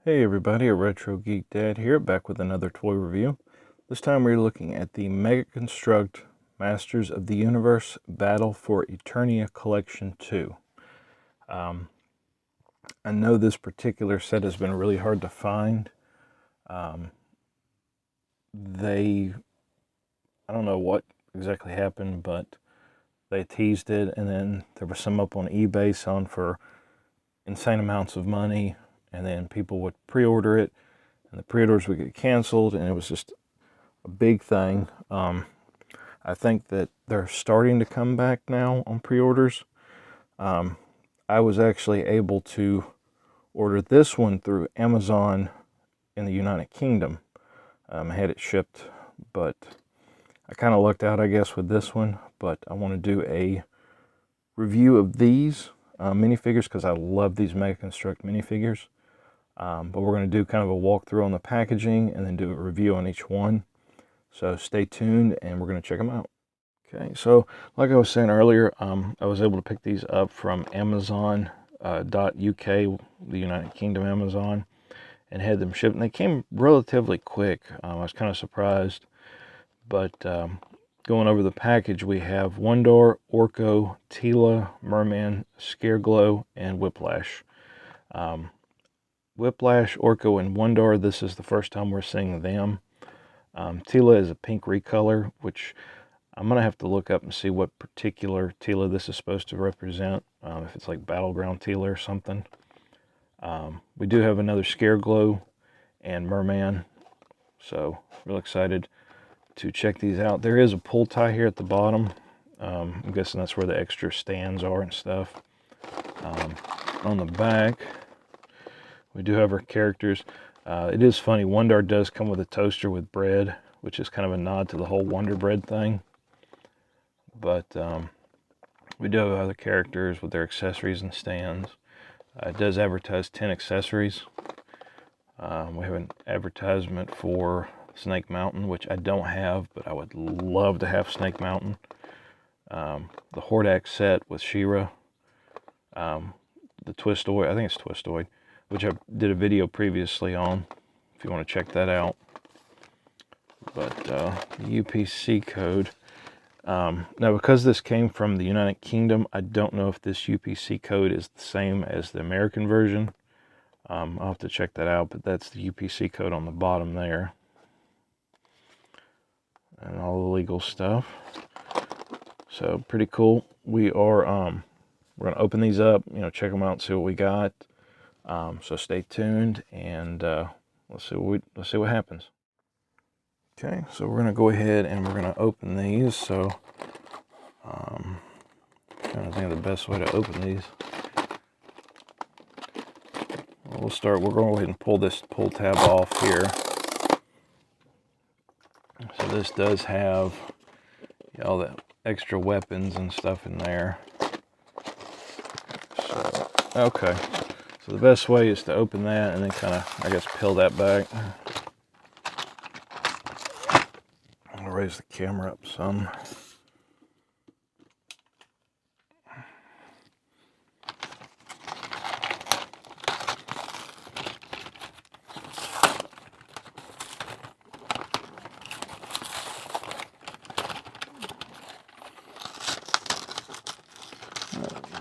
Hey everybody, a Retro Geek Dad here, back with another toy review. This time we're looking at the Mega Construct Masters of the Universe Battle for Eternia Collection 2. I know this particular set has been really hard to find. I don't know what exactly happened, but they teased it, and then there was some up on eBay selling for insane amounts of money, and then people would pre-order it, and the pre-orders would get canceled, and it was just a big thing. I think that they're starting to come back now on pre-orders. I was actually able to order this one through Amazon in the United Kingdom. I had it shipped, but I kind of lucked out, I guess, with this one. But I want to do a review of these minifigures because I love these Mega Construct minifigures. But we're going to do kind of a walkthrough on the packaging and then do a review on each one. So stay tuned and we're going to check them out. Okay, so like I was saying earlier, I was able to pick these up from Amazon.uk, the United Kingdom Amazon, and had them shipped. And they came relatively quick. I was kind of surprised. But going over the package, we have Wondor, Orco, Tila, Merman, Scareglow, and Whiplash. Whiplash, Orco, and Wondor, this is the first time we're seeing them. Tila is a pink recolor, which I'm going to have to look up and see what particular Tila this is supposed to represent, if it's like Battleground Tila or something. We do have another Scareglow and Merman, so real excited to check these out. There is a pull tie here at the bottom. I'm guessing that's where the extra stands are and stuff. On the back, we do have our characters. It is funny, Wondor does come with a toaster with bread, which is kind of a nod to the whole Wonder Bread thing. But we do have other characters with their accessories and stands. It does advertise 10 accessories. We have an advertisement for Snake Mountain, which I don't have, but I would love to have Snake Mountain. The Hordak set with She-Ra. The Twistoid, I think it's Twistoid, which I did a video previously on, if you want to check that out. But the UPC code. Now, because this came from the United Kingdom, I don't know if this UPC code is the same as the American version. I'll have to check that out, but that's the UPC code on the bottom there. And all the legal stuff. So, pretty cool. We are, we're going to open these up, check them out and see what we got. So stay tuned, and let's see what happens. Okay, so we're going to go ahead and we're going to open these. So I'm trying to think of the best way to open these. We're going to go ahead and pull this pull tab off here. So this does have all the extra weapons and stuff in there. So, okay. So the best way is to open that and then kind of, I guess, peel that back. I'm going to raise the camera up some.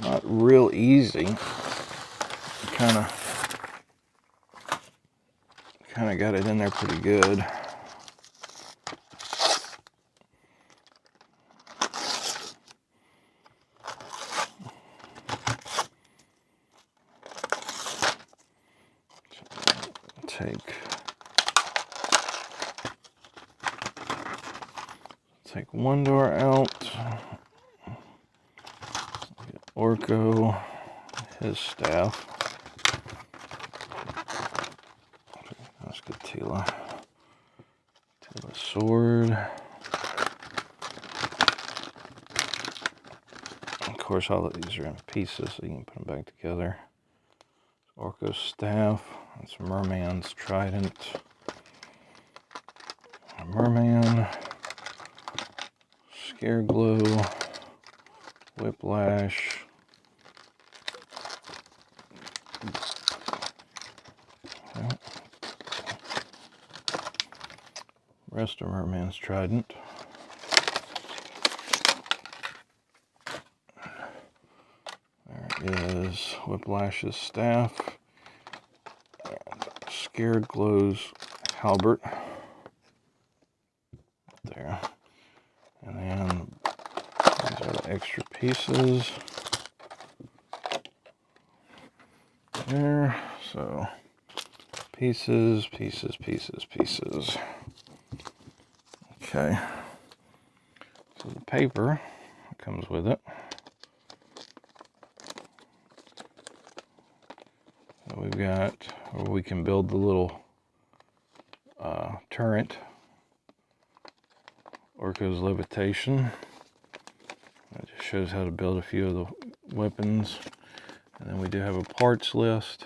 Not real easy. Kind of got it in there pretty good. Take Wondor out. Get Orco, his staff. Let's get Tila. Tila's sword. Of course, all of these are in pieces, so you can put them back together. Orco's staff. That's Merman's trident. Merman. Scareglow. Whiplash. Okay. Rest of Merman's trident. There is Whiplash's staff. And Scared Glow's halberd. There. And then these are the extra pieces. There. So pieces, pieces, pieces, pieces. Okay. So the paper comes with it. So we've got where we can build the little turret. Orco's levitation. That just shows how to build a few of the weapons. And then we do have a parts list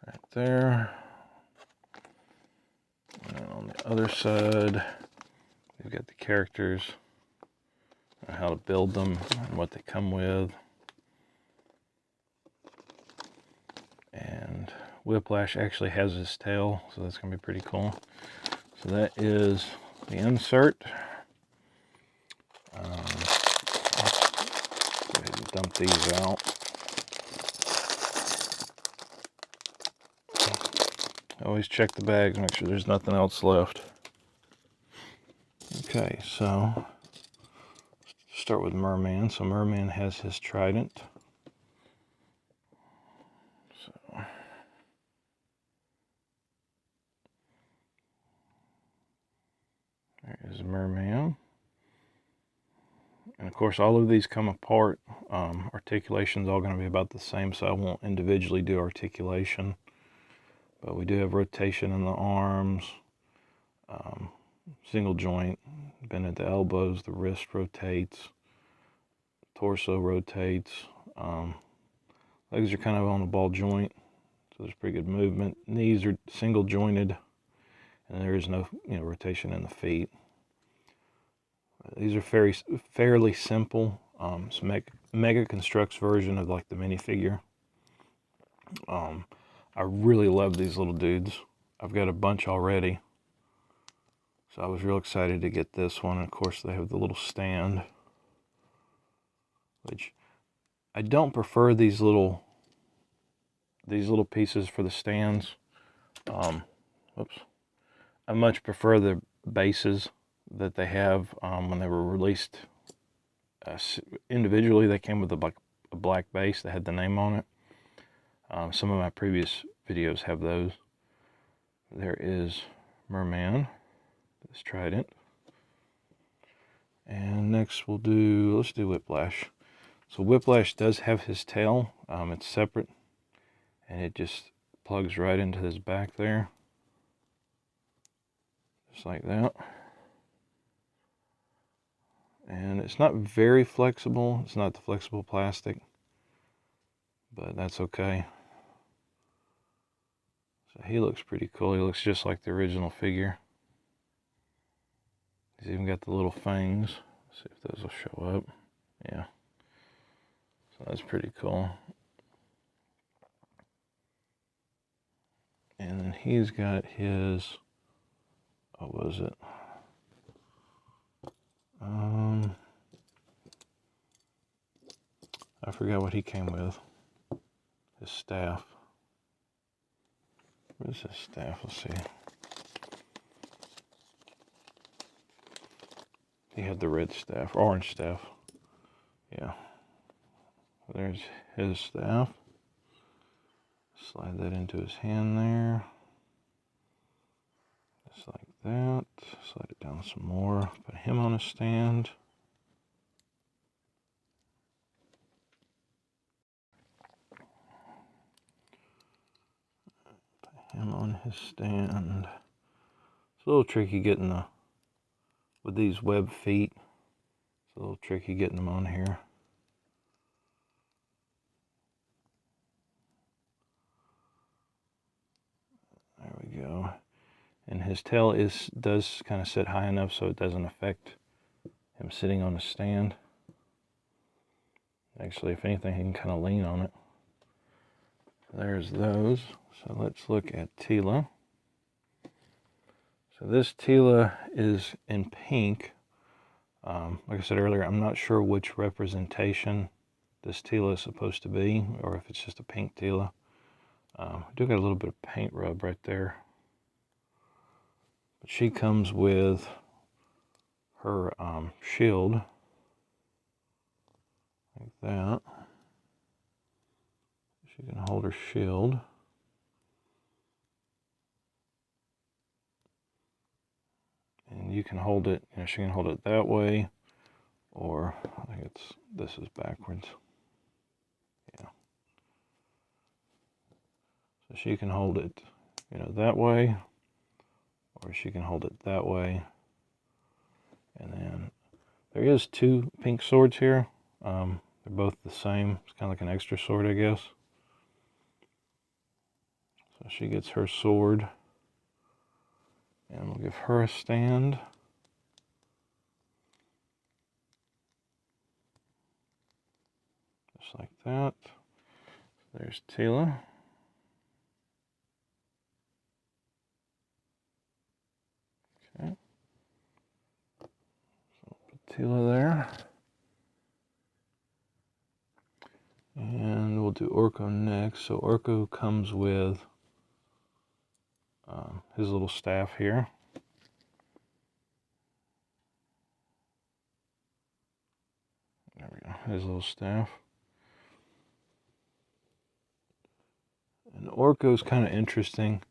right there. And on the other side, we've got the characters and how to build them and what they come with. And Whiplash actually has his tail, so that's going to be pretty cool. So that is the insert. Go ahead and dump these out. Always check the bags, make sure there's nothing else left. Okay, so start with Merman. So Merman has his trident. So there is Merman. And of course, all of these come apart. Articulation is all going to be about the same, so I won't individually do articulation. But we do have rotation in the arms, single joint, bend at the elbows, the wrist rotates, torso rotates. Legs are kind of on a ball joint, so there's pretty good movement. Knees are single jointed, and there is no rotation in the feet. These are fairly simple. It's Mega Construx version of like the minifigure. I really love these little dudes. I've got a bunch already, so I was real excited to get this one. And of course, they have the little stand, which I don't prefer these little pieces for the stands. Oops. I much prefer the bases that they have when they were released individually. They came with a black base that had the name on it. Some of my previous videos have those. There is Merman, this trident. And next let's do Whiplash. So Whiplash does have his tail. It's separate, and it just plugs right into his back there. Just like that. And it's not very flexible. It's not the flexible plastic, but that's okay. So he looks pretty cool. He looks just like the original figure. He's even got the little fangs. Let's see if those will show up. Yeah. So that's pretty cool. And then he's got his, what was it? I forgot what he came with. His staff. Where's his staff? Let's see. He had the red staff, orange staff. Yeah. There's his staff. Slide that into his hand there. Just like that. Slide it down some more. Put him on a stand. Put him on his stand. It's a little tricky getting with these web feet. It's a little tricky getting them on here. There we go. And his tail does kind of sit high enough so it doesn't affect him sitting on a stand. Actually, if anything, he can kind of lean on it. There's those. So let's look at Tila. So So this Tila is in pink. Like I said earlier, I'm not sure which representation this Tila is supposed to be, or if it's just a pink Tila. I do got a little bit of paint rub right there. But she comes with her shield, like that. She can hold her shield. And you can hold it, she can hold it that way, or I think this is backwards. Yeah. So she can hold it, that way, or she can hold it that way. And then there is two pink swords here. They're both the same. It's kind of like an extra sword, I guess. So she gets her sword, and we'll give her a stand. Just like that. There's Tila. Okay. So put Tila there. And we'll do Orco next. So Orco comes with his little staff here. There we go, his little staff. And Orco's kind of interesting.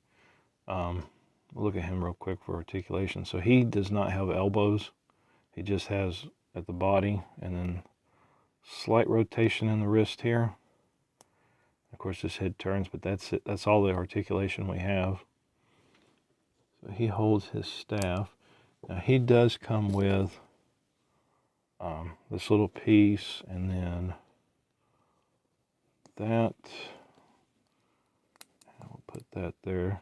Look at him real quick for articulation. So he does not have elbows. He just has at the body, and then slight rotation in the wrist here. Of course, his head turns, but that's it. That's all the articulation we have. So he holds his staff. Now he does come with this little piece, and then that. We'll put that there.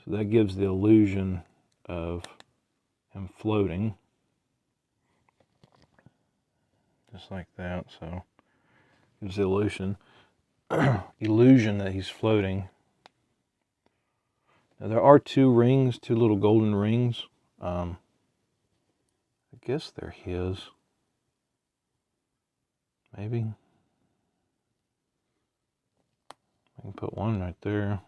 So that gives the illusion of him floating. Just like that. So gives the illusion that he's floating. Now there are two little golden rings. I guess they're his. Maybe. I can put one right there.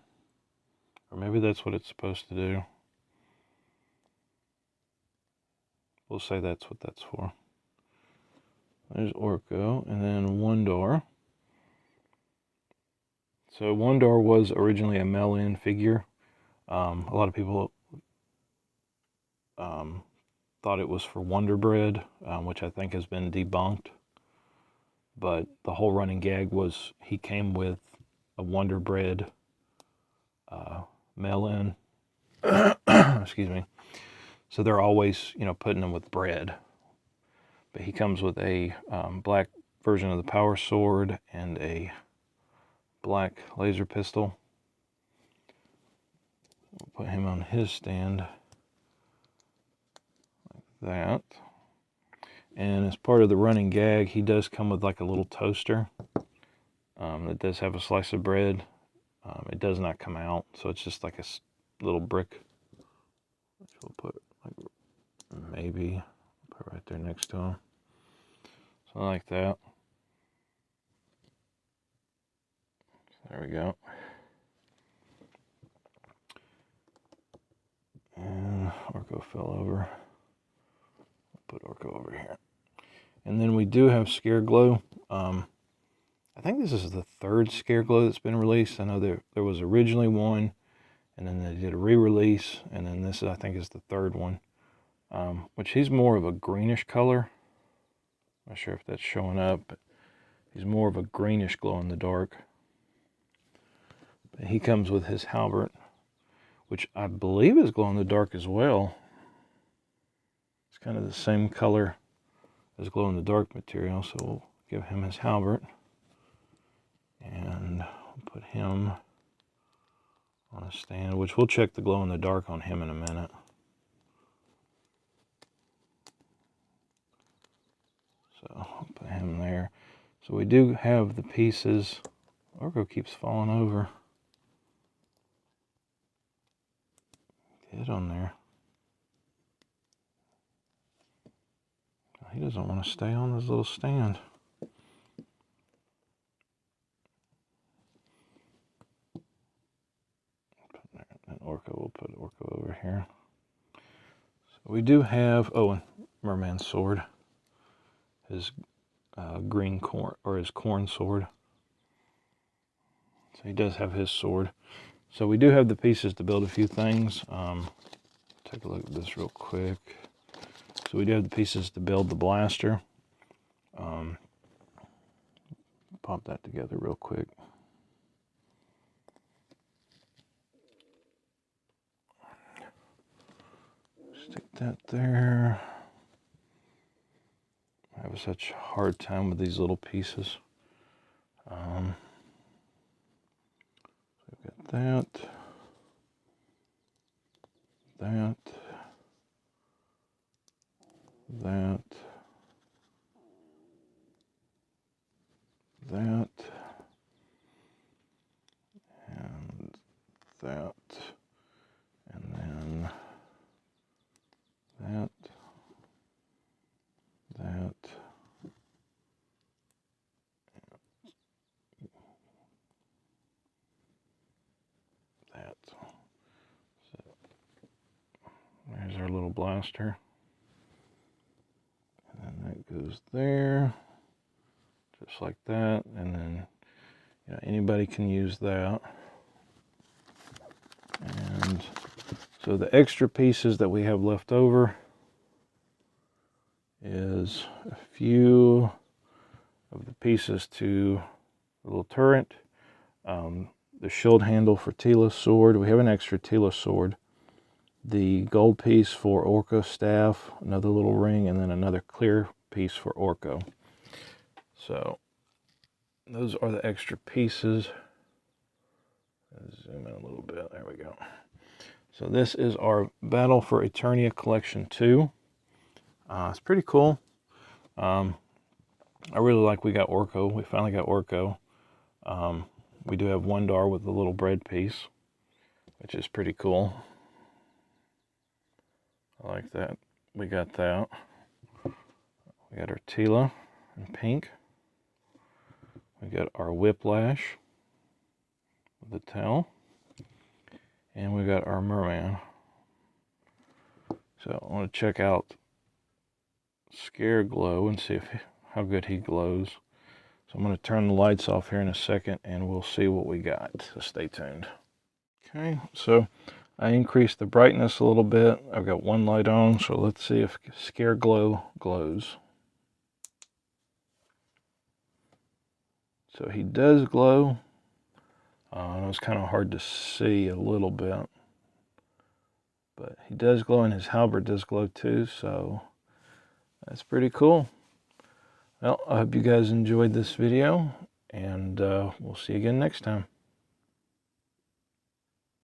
Or maybe that's what it's supposed to do. We'll say that's what that's for. There's Orco, and then Wondor. So Wondor was originally a Merman figure. A lot of people thought it was for Wonder Bread, which I think has been debunked. But the whole running gag was he came with a Wonder Bread Merman. Excuse me. So they're always, putting them with bread. But he comes with a black version of the power sword and a black laser pistol. We'll put him on his stand like that. And as part of the running gag, he does come with like a little toaster that does have a slice of bread. It does not come out, so it's just like a little brick, which we'll put like maybe put right there next to him. Something like that. There we go. And Orco fell over. I'll put Orco over here. And then we do have Scare Glow. I think this is the third Scare Glow that's been released. I know there was originally one, and then they did a re-release, and then this I think is the third one, which he's more of a greenish color. Not sure if that's showing up, but he's more of a greenish glow in the dark. But he comes with his halberd, which I believe is glow in the dark as well. It's kind of the same color as glow in the dark material, so we'll give him his halberd. And we'll put him on a stand, which we'll check the glow in the dark on him in a minute. So I'll put him there. So we do have the pieces. Orco keeps falling over. Get on there. He doesn't want to stay on this little stand. And Orco, we'll put Orco over here. So we do have, oh, and Merman's sword. His green corn, or his corn sword. So he does have his sword. So we do have the pieces to build a few things. Take a look at this real quick. So we do have the pieces to build the blaster. Pop that together real quick. Stick that there. I have such a hard time with these little pieces. We've got that, that, that, that, and that, and then that, that, that. So there's our little blaster. And then that goes there, just like that. And then, you know, anybody can use that. And so the extra pieces that we have left over is a few of the pieces to the little turret, the shield handle for Tila's sword. We have an extra Tila sword. The gold piece for Orco staff, another little ring, and then another clear piece for Orco. So those are the extra pieces. Let's zoom in a little bit. There we go. So this is our Battle for Eternia Collection 2. It's pretty cool. I really like we got Orco. We finally got Orco. We do have one dar with the little bread piece, which is pretty cool. I like that. We got that. We got our Tila in pink. We got our Whiplash with the tail. And we got our Merman. So I want to check out Scare Glow and see how good he glows. So I'm going to turn the lights off here in a second and we'll see what we got. So stay tuned. Okay, so I increased the brightness a little bit. I've got one light on, so let's see if Scare Glow glows. So he does glow. It was kind of hard to see a little bit. But he does glow and his halberd does glow too, so that's pretty cool. Well, I hope you guys enjoyed this video, and we'll see you again next time.